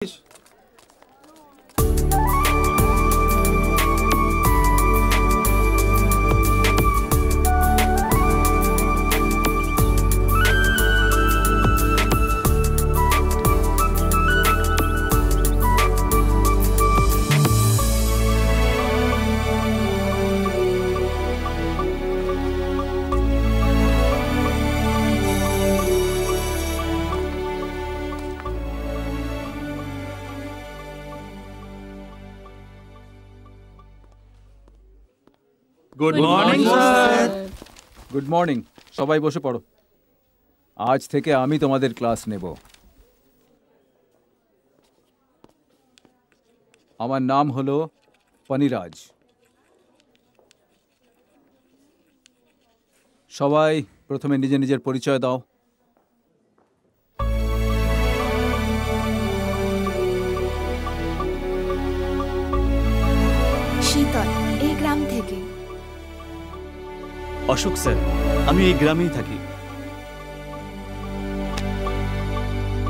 Good morning sir. Good morning. সবাই বসে পড়ো। আজ থেকে আমি তোমাদের ক্লাস নেব। আমার নাম হলো ফণিরাজ। সবাই প্রথমে নিজের নিজের পরিচয় দাও। শীতল, এই গ্রাম থেকে। অশোক স্যার, আমি এই গ্রামেই থাকি।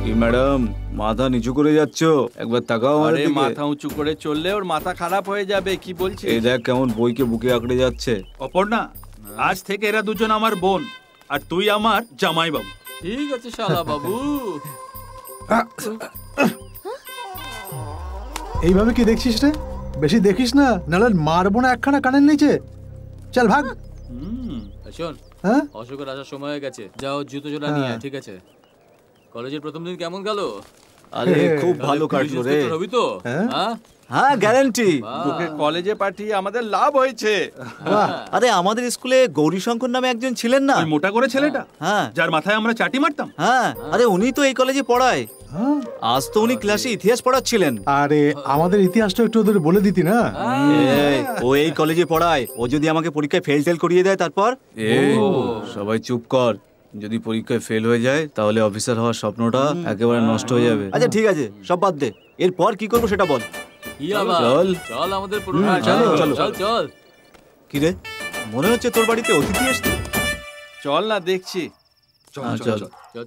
কি ম্যাডাম, মাথা নিচু করে যাচ্ছ? একবার তাকাও আমাদের দিকে। মাথা উঁচু করে চললে ওর মাথা খারাপ হয়ে যাবে। কি বলছিস? এই দেখ কেমন বইকে বুকে আঁকড়ে যাচ্ছে। অপর্ণা, আজ থেকে এরা দুজন আমার বোন আর তুই আমার জামাই বাবু। ঠিক আছে শালা বাবু। এইভাবে কি দেখছিস রে? বেশি দেখিস না, নাহলে মারবো না একখানা কানের নিচে। চল ভাগ। শোন, হ্যাঁ, অশোকের আসার সময় হয়ে গেছে। যাও জুতো জোড়া নিয়ে আয়, ঠিক আছে? কলেজের প্রথম দিন কেমন গেল? আরে খুব ভালো কাটলো রে। হবি তো? হ্যাঁ, গ্যারান্টি। তোকে কলেজে পাঠিয়ে আমাদের লাভ হয়েছে। আরে আমাদের স্কুলে গৌরীশঙ্কর নামে একজন ছিলেন না, ওই মোটা করে ছেলেটা, হ্যাঁ যার মাথায় আমরা চাটি মারতাম। হ্যাঁ, আরে উনি তো এই কলেজে পড়ায়। হ্যাঁ। আজ তো উনি ক্লাসে ইতিহাস পড়াচ্ছিলেন। আরে আমাদের ইতিহাসটা একটু ওদের বলে দিতি না। এই, ও এই কলেজে পড়ায়। ও যদি আমাকে পরীক্ষায় ফেল টেল করিয়ে দেয় তারপর? এই সবাই চুপ কর। যদি পরীক্ষায় ফেল হয়ে যায় তাহলে অফিসার হওয়ার স্বপ্নটা একেবারে নষ্ট হয়ে যাবে। আচ্ছা ঠিক আছে, সব বাদ দে। এরপর কি করবো সেটা বল। চল চল, আমাদের পুরো চলো, চলো। চল চল। কি রে, মনে হচ্ছে তোর বাড়িতে অতিথি এসছে। চল না, দেখছি। চল। চল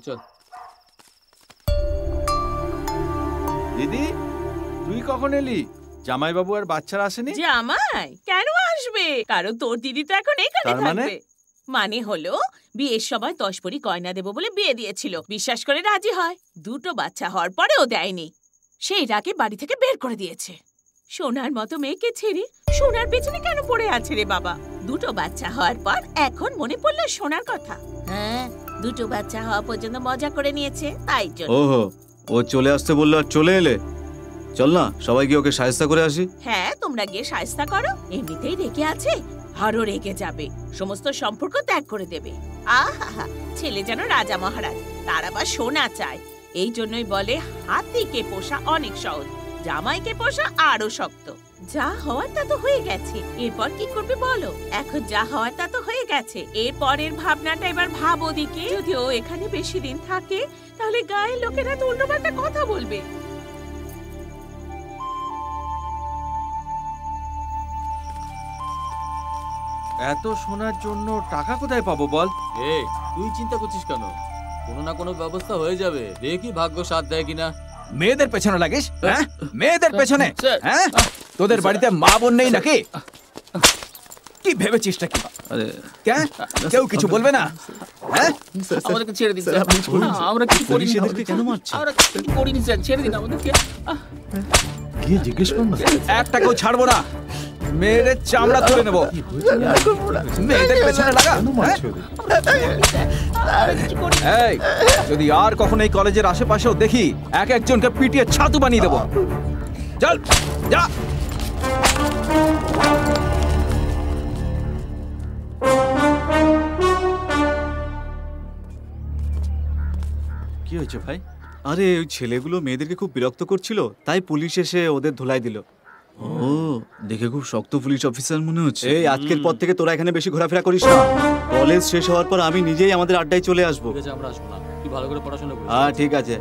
চল। দিদি, তুই কখন এলি? জামাইবাবু আর বাচ্চারা আসেনি? জামাই কেন আসবে? কারণ তোর দিদি তো এখন এখানে তার মানে? থাকবে। মানে হলো বিয়ের সময় 10 ভরি গয়না দেবো বলে বিয়ে দিয়েছিল, বিশ্বাস করে রাজি হয়। দুটো বাচ্চা হওয়ার পরেও দেয়নি, সেই রাগে বাড়ি থেকে বের করে দিয়েছে। সোনার মতো মেয়েকে ছেড়ে সোনার পেছনে কেন পড়ে আছে রে বাবা? দুটো বাচ্চা হওয়ার পর এখন মনে পড়লো সোনার কথা। হ্যাঁ, দুটো বাচ্চা হওয়া পর্যন্ত মজা করে নিয়েছে, তাই জন্য। ওহো, ও চলে আসতে বললো আর চলে এলে। চল না, সবাই গিয়ে ওকে সাহায্য করে আসি। হ্যাঁ, তোমরা গিয়ে সাহায্য করো। এমনিতেই রেগে আছে, আরো রেগে যাবে, সমস্ত সম্পর্ক ত্যাগ করে দেবে। আহা, ছেলে যেন রাজা মহারাজ, তার আবার সোনা চায়। এই জন্যই বলে হাতিকে পোষা অনেক সহজ, জামাইকে পোষা আরো শক্ত। যা হওয়ার তা তো হয়ে গেছে, এরপর কি করবে বলো? এখন যা হওয়ার তা তো হয়ে গেছে, এর পরের ভাবনাটা এবার ভাব ওদিকে। যদি ও এখানে বেশি দিন থাকে তাহলে গায়ের লোকেরা তো উল্টোপাল্টা কথা বলবে। এত সোনার জন্য টাকা কোথায় পাবো বল? এই, তুই চিন্তা করছিস কেন? কোনো না কোনো ব্যবস্থা হয়ে যাবে, দেখি ভাগ্য সাথ দেয় কিনা। মেয়েদের পেছনে লাগিস? হ্যাঁ, মেয়েদের পেছনে? হ্যাঁ, তোদের বাড়িতে মা বোন নেই নাকি? কি ভেবেছিস নাকি? কেউ কিছু বলবে না? হ্যাঁ, আমাদেরকে ছেড়ে দিন স্যার, আমরা কি করি? সেদেরকে কেন মারছিস? আমরা কি করিনি স্যার, ছেড়ে দিন আমাদেরকে। গিয়ে জিজ্ঞেস কর না। একটাকেও ছাড়বো না, মেয়েদের চামড়া তুলে নেবো। মেয়েদের পেছনে লাগা। এই, যদি আর কখনো এই কলেজের আশেপাশেও দেখি, এক একজনকে পিটিয়ে ছাতু বানিয়ে দেবো। চল যা। কি হয়েছে ভাই? আরে ওই ছেলেগুলো মেয়েদেরকে খুব বিরক্ত করছিল, তাই পুলিশ এসে ওদের ধুলাই দিল। ও, দেখে খুব শক্ত পুলিশ অফিসার মনে হচ্ছে। এই, আজকের পর থেকে তোরা এখানে বেশি ঘোরাফেরা করিস না। কলেজ শেষ হওয়ার পর আমি নিজেই আমাদের আড্ডায় চলে আসবো। ঠিক আছে, আমরা আসবো না, তুই ভালো করে পড়াশোনা করিস। হ্যাঁ ঠিক আছে,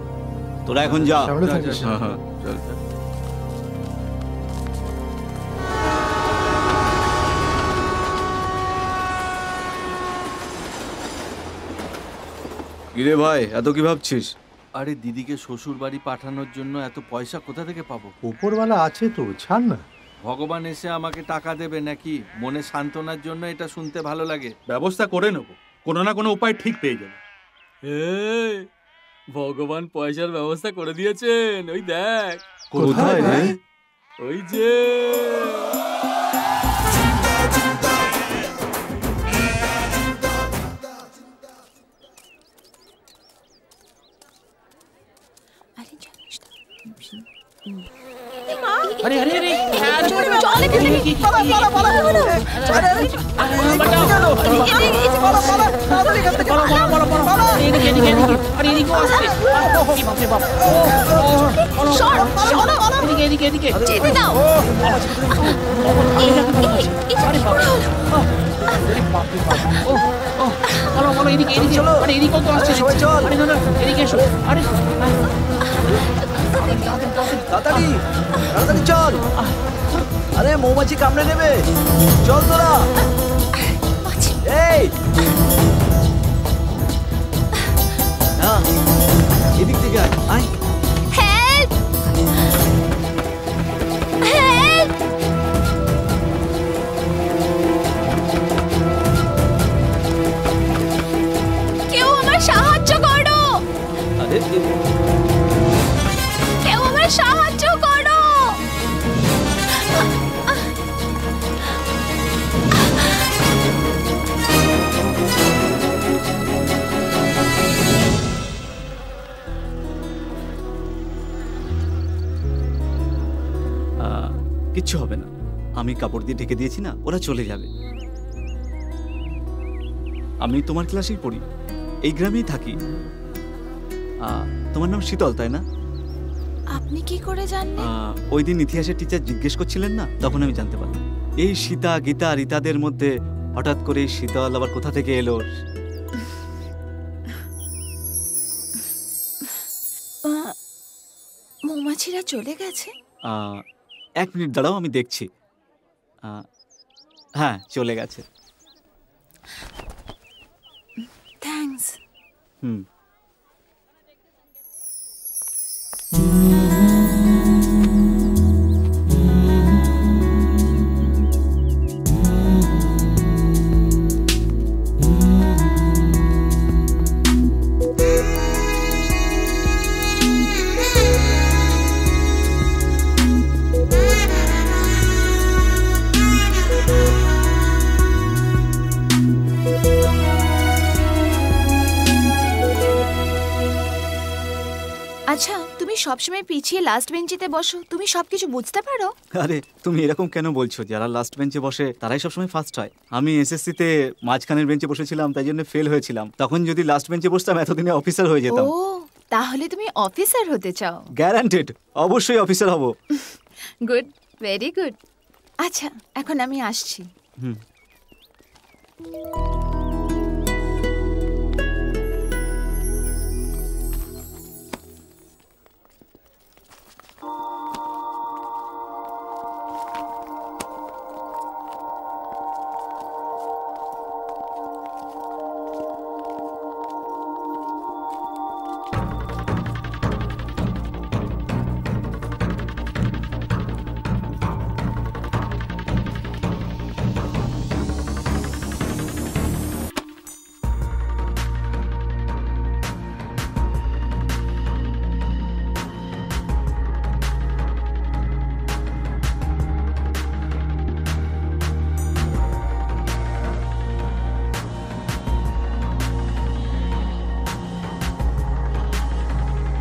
তোরা এখন যা। সামনে থাকিস। হ্যাঁ হ্যাঁ, চল। কিরে ভাই, এত কি ভাবছিস? আরে দিদিকে শ্বশুর বাড়ি পাঠানোর জন্য এত পয়সা কোথা থেকে পাবো? ওপরওয়ালা আছে তো, ছাড় না। ভগবান এসে আমাকে টাকা দেবে নাকি? মনে সান্ত্বনার জন্য এটা শুনতে ভালো লাগে। ব্যবস্থা করে নেবো, কোনো না কোনো উপায় ঠিক পেয়ে যাবে। ভগবান পয়সার ব্যবস্থা করে দিয়েছেন, ওই দেখ। কোথায় রে? ওই যে আরে আরে আরে চল এখান থেকে, পালা পালা পালা। আরে আরে এদিকে এদিকে এদিকে, আরে এদিকে আসছে। বাপরে বাপ, এদিকে এদিকে এদিকে যেতে দাও। বলো বলো, এদিকে এদিকে, আরে এদিকেও তো আসছে। আরে না না, এদিকে এসো। আরে তাড়াতাড়ি তাড়াতাড়ি চল। আরে মৌমাছি কামড়ে নেবে, চল তোরা। এই না, এদিক থেকে আয় আয়। Help help. কেউ আমার সাহায্য করো, আরে কেউ আমার সাহায্য করো। কিচ্ছু হবে না, আমি কাপড় দিয়ে ঢেকে দিয়েছি না, ওরা চলে যাবে। আমি তোমার ক্লাসেই পড়ি, এই গ্রামেই থাকি। তোমার নাম শীতল, তাই না? আপনি কি করে জানলেন? ওই দিন ইতিহাসের টিচার জিজ্ঞেস করছিলেন না, তখন আমি জানতে পারলাম। এই সীতা গীতা রীতাদের মধ্যে হঠাৎ করে এই শীতল আবার কোথা থেকে এলো? মৌমাছিরা চলে গেছে। 1 মিনিট দাঁড়াও, আমি দেখছি। হ্যাঁ, চলে গেছে। থ্যাঙ্কস। হুম। আচ্ছা, তুমি সবসময় পিছিয়ে লাস্ট বেঞ্চিতে বসো, তুমি সবকিছু বুঝতে পারো? আরে তুমি এরকম কেন বলছো? যারা লাস্ট বেঞ্চে বসে তারাই সবসময় ফার্স্ট হয়। আমি এসএসসিতে মাঝখানের বেঞ্চে বসেছিলাম, তাই জন্য ফেল হয়েছিলাম। তখন যদি লাস্ট বেঞ্চে বসতাম এতদিনে অফিসার হয়ে যেতাম। ও, তাহলে তুমি অফিসার হতে চাও? গ্যারান্টেড, অবশ্যই অফিসার হব। Good, very good. আচ্ছা, এখন আমি আসছি। হুম।